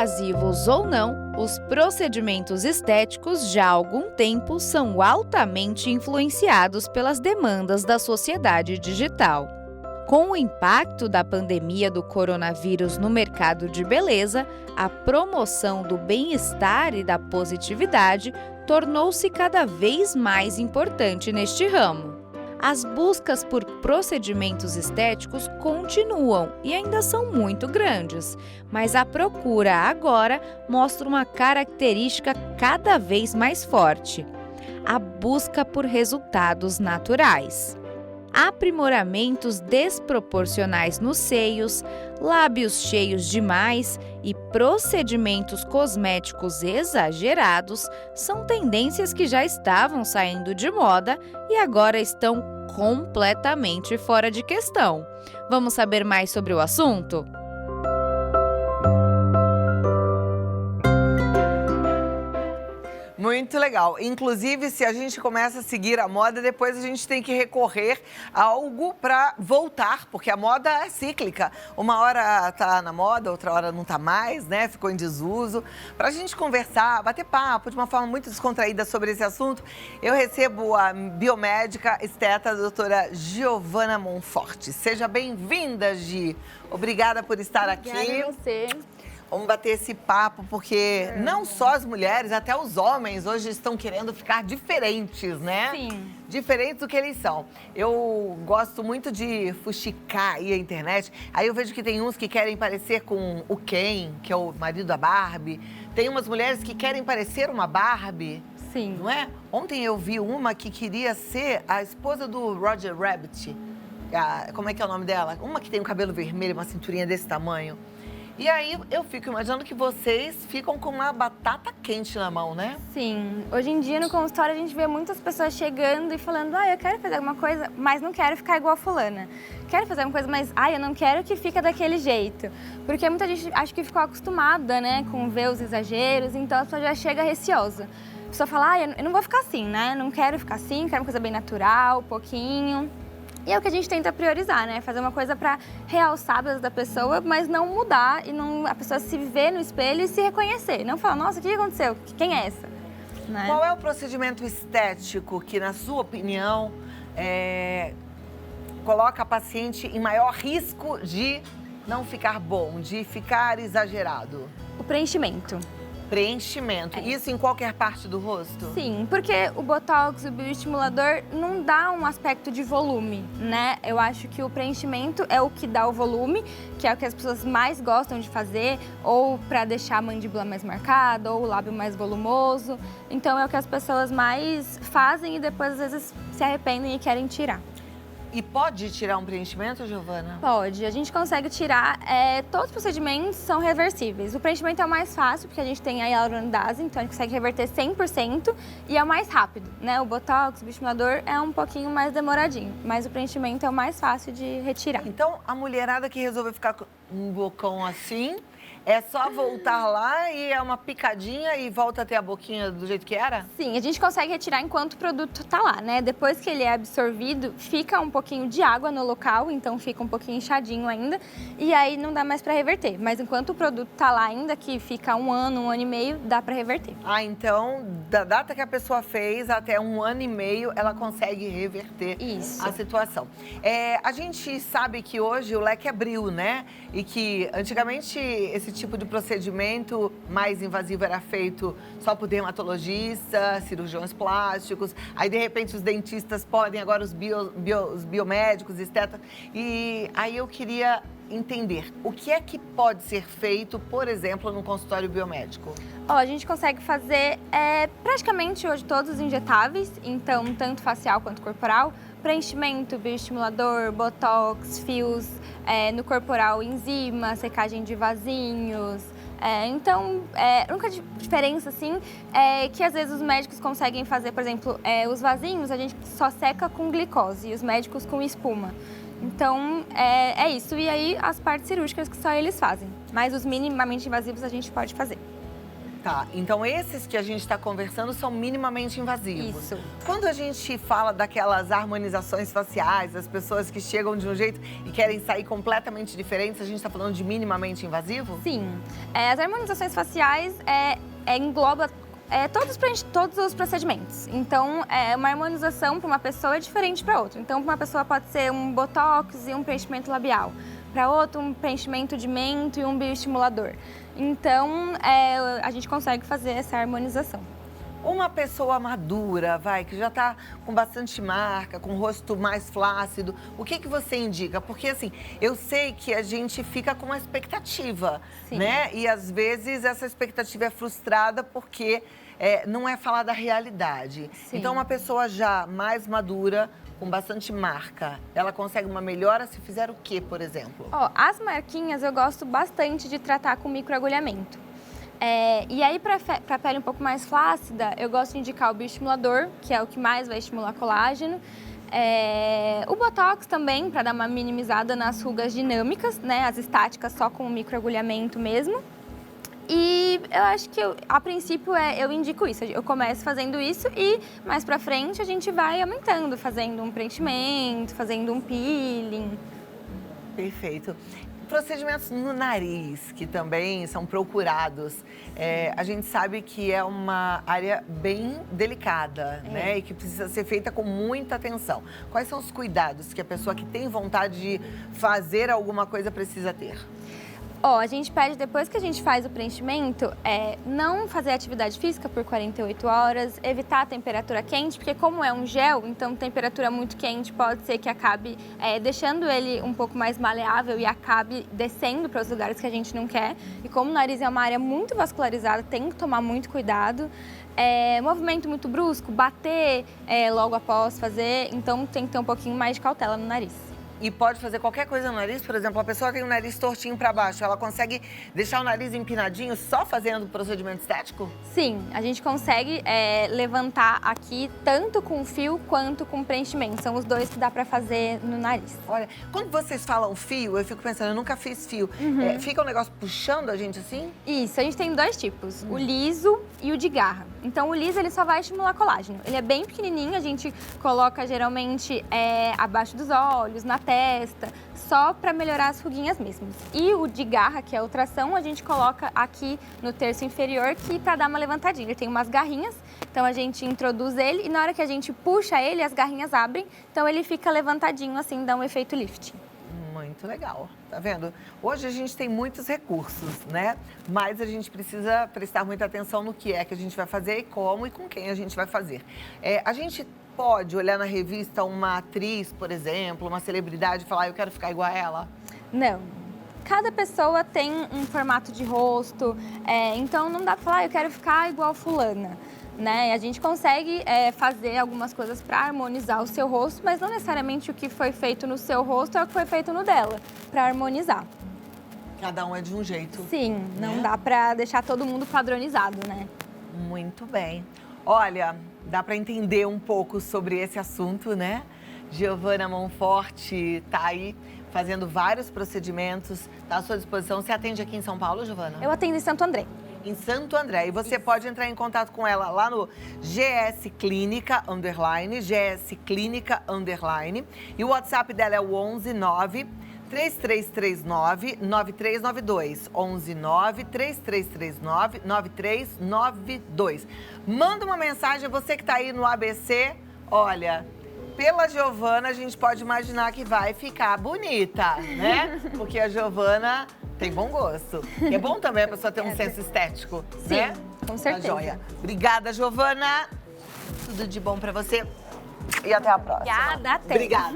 Invasivos ou não, os procedimentos estéticos já há algum tempo são altamente influenciados pelas demandas da sociedade digital. Com o impacto da pandemia do coronavírus no mercado de beleza, a promoção do bem-estar e da positividade tornou-se cada vez mais importante neste ramo. As buscas por procedimentos estéticos continuam e ainda são muito grandes, mas a procura agora mostra uma característica cada vez mais forte: a busca por resultados naturais. Aprimoramentos desproporcionais nos seios, lábios cheios demais e procedimentos cosméticos exagerados são tendências que já estavam saindo de moda e agora estão completamente fora de questão. Vamos saber mais sobre o assunto? Muito legal. Inclusive, se a gente começa a seguir a moda, depois a gente tem que recorrer a algo para voltar, porque a moda é cíclica. Uma hora tá na moda, outra hora não tá mais, né? Ficou em desuso. Para a gente conversar, bater papo de uma forma muito descontraída sobre esse assunto, eu recebo a biomédica esteta, a doutora Giovana Monforte. Seja bem-vinda, Gi. Obrigada por estar aqui. Obrigada a você. Vamos bater esse papo, porque não só as mulheres, até os homens hoje estão querendo ficar diferentes, né? Sim. Diferentes do que eles são. Eu gosto muito de fuxicar aí a internet. Aí eu vejo que tem uns que querem parecer com o Ken, que é o marido da Barbie. Tem umas mulheres que querem parecer uma Barbie. Sim. Não é? Ontem eu vi uma que queria ser a esposa do Roger Rabbit. Como é que é o nome dela? Uma que tem um cabelo vermelho, uma cinturinha desse tamanho. E aí eu fico imaginando que vocês ficam com uma batata quente na mão, né? Sim. Hoje em dia no consultório a gente vê muitas pessoas chegando e falando: eu quero fazer alguma coisa, mas não quero ficar igual a fulana. Quero fazer alguma coisa, mas eu não quero que fique daquele jeito. Porque muita gente acho que ficou acostumada, né, com ver os exageros, então a pessoa já chega receosa. A pessoa fala: eu não vou ficar assim, né? Não quero ficar assim, quero uma coisa bem natural, pouquinho. E é o que a gente tenta priorizar, né? Fazer uma coisa para realçar a beleza da pessoa, mas não mudar e não a pessoa se ver no espelho e se reconhecer. Não falar: nossa, o que aconteceu? Quem é essa? Né? Qual é o procedimento estético que, na sua opinião, coloca a paciente em maior risco de não ficar bom, de ficar exagerado? O preenchimento. Preenchimento. Isso em qualquer parte do rosto? Sim, porque o botox, o bioestimulador não dá um aspecto de volume, né? Eu acho que o preenchimento é o que dá o volume, que é o que as pessoas mais gostam de fazer, ou para deixar a mandíbula mais marcada, ou o lábio mais volumoso. Então é o que as pessoas mais fazem e depois às vezes se arrependem e querem tirar. E pode tirar um preenchimento, Giovana? Pode. A gente consegue tirar, todos os procedimentos são reversíveis. O preenchimento é o mais fácil, porque a gente tem a hialuronidase, então a gente consegue reverter 100% e é o mais rápido, né? O botox, o bioestimulador é um pouquinho mais demoradinho, mas o preenchimento é o mais fácil de retirar. Então, a mulherada que resolveu ficar com um bocão assim, é só voltar lá e é uma picadinha e volta a ter a boquinha do jeito que era? Sim, a gente consegue retirar enquanto o produto tá lá, né? Depois que ele é absorvido, fica um pouquinho de água no local, então fica um pouquinho inchadinho ainda, e aí não dá mais para reverter. Mas enquanto o produto tá lá ainda, que fica um ano e meio, dá para reverter. Ah, então, da data que a pessoa fez até 1 ano e meio, ela consegue reverter Isso. a situação. A gente sabe que hoje o leque abriu, né? E que antigamente esse tipo de procedimento mais invasivo era feito só por dermatologistas, cirurgiões plásticos. Aí, de repente, os dentistas podem, agora os biomédicos, estetas. E aí eu queria entender, o que é que pode ser feito, por exemplo, no consultório biomédico? A gente consegue fazer praticamente hoje todos os injetáveis, então tanto facial quanto corporal, preenchimento, bioestimulador, botox, fios, no corporal enzima, secagem de vasinhos. Então, a única diferença, assim, é que às vezes os médicos conseguem fazer, por exemplo, os vasinhos a gente só seca com glicose e os médicos com espuma. Então, é isso. E aí, as partes cirúrgicas que só eles fazem. Mas os minimamente invasivos a gente pode fazer. Tá, então esses que a gente está conversando são minimamente invasivos. Isso. Quando a gente fala daquelas harmonizações faciais, as pessoas que chegam de um jeito e querem sair completamente diferentes, a gente está falando de minimamente invasivo? Sim. As harmonizações faciais engloba todos os procedimentos. Então, uma harmonização para uma pessoa é diferente para outra. Então, para uma pessoa pode ser um botox e um preenchimento labial. Para outro, um preenchimento de mento e um bioestimulador. Então, a gente consegue fazer essa harmonização. Uma pessoa madura, que já está com bastante marca, com o rosto mais flácido, o que você indica? Porque, assim, eu sei que a gente fica com uma expectativa, Sim. né? E, às vezes, essa expectativa é frustrada porque não é falar da realidade. Sim. Então, uma pessoa já mais madura, com bastante marca, ela consegue uma melhora se fizer o quê, por exemplo? As marquinhas eu gosto bastante de tratar com microagulhamento. E aí, para pele um pouco mais flácida, eu gosto de indicar o bioestimulador, que é o que mais vai estimular colágeno. O Botox também, para dar uma minimizada nas rugas dinâmicas, né? As estáticas só com o microagulhamento mesmo. E eu acho que, a princípio, eu indico isso. Eu começo fazendo isso e, mais pra frente, a gente vai aumentando, fazendo um preenchimento, fazendo um peeling. Perfeito. Procedimentos no nariz, que também são procurados. A gente sabe que é uma área bem delicada, né? E que precisa ser feita com muita atenção. Quais são os cuidados que a pessoa que tem vontade de fazer alguma coisa precisa ter? A gente pede, depois que a gente faz o preenchimento, não fazer atividade física por 48 horas, evitar a temperatura quente, porque como é um gel, então temperatura muito quente pode ser que acabe deixando ele um pouco mais maleável e acabe descendo para os lugares que a gente não quer. E como o nariz é uma área muito vascularizada, tem que tomar muito cuidado. Movimento muito brusco, bater logo após fazer, então tem que ter um pouquinho mais de cautela no nariz. E pode fazer qualquer coisa no nariz? Por exemplo, a pessoa tem o nariz tortinho para baixo, ela consegue deixar o nariz empinadinho só fazendo procedimento estético? Sim, a gente consegue levantar aqui tanto com fio quanto com preenchimento. São os dois que dá para fazer no nariz. Olha, quando vocês falam fio, eu fico pensando, eu nunca fiz fio. Fica um negócio puxando a gente assim? Isso, a gente tem dois tipos, o liso e o de garra. Então, o liso, ele só vai estimular colágeno. Ele é bem pequenininho, a gente coloca geralmente abaixo dos olhos, na testa, só para melhorar as ruguinhas mesmo. E o de garra, que é a tração, a gente coloca aqui no terço inferior, que para dar uma levantadinha. Ele tem umas garrinhas, então a gente introduz ele e na hora que a gente puxa ele, as garrinhas abrem, então ele fica levantadinho assim, dá um efeito lifting. Muito legal, tá vendo? Hoje a gente tem muitos recursos, né? Mas a gente precisa prestar muita atenção no que é que a gente vai fazer e como e com quem a gente vai fazer. A gente pode olhar na revista uma atriz, por exemplo, uma celebridade e falar, eu quero ficar igual a ela? Não. Cada pessoa tem um formato de rosto, então não dá pra falar, eu quero ficar igual fulana. Né? A gente consegue fazer algumas coisas para harmonizar o seu rosto, mas não necessariamente o que foi feito no seu rosto é o que foi feito no dela, para harmonizar. Cada um é de um jeito. Sim, não dá para deixar todo mundo padronizado, né? Muito bem. Olha, dá para entender um pouco sobre esse assunto, né? Giovana Monforte tá aí fazendo vários procedimentos, tá à sua disposição. Você atende aqui em São Paulo, Giovana? Eu atendo em Santo André. Em Santo André. E você pode entrar em contato com ela lá no GS Clínica _, GS Clínica _. E o WhatsApp dela é o 11 9 3339 9392. 11 9 3339 9392. Manda uma mensagem, você que tá aí no ABC, olha, pela Giovana a gente pode imaginar que vai ficar bonita, né? Porque a Giovana tem bom gosto. E é bom também a pessoa ter um senso estético, sim, né? Com certeza. Tá joia. Obrigada, Giovana. Tudo de bom pra você. E até a próxima. Obrigada, até. Obrigada.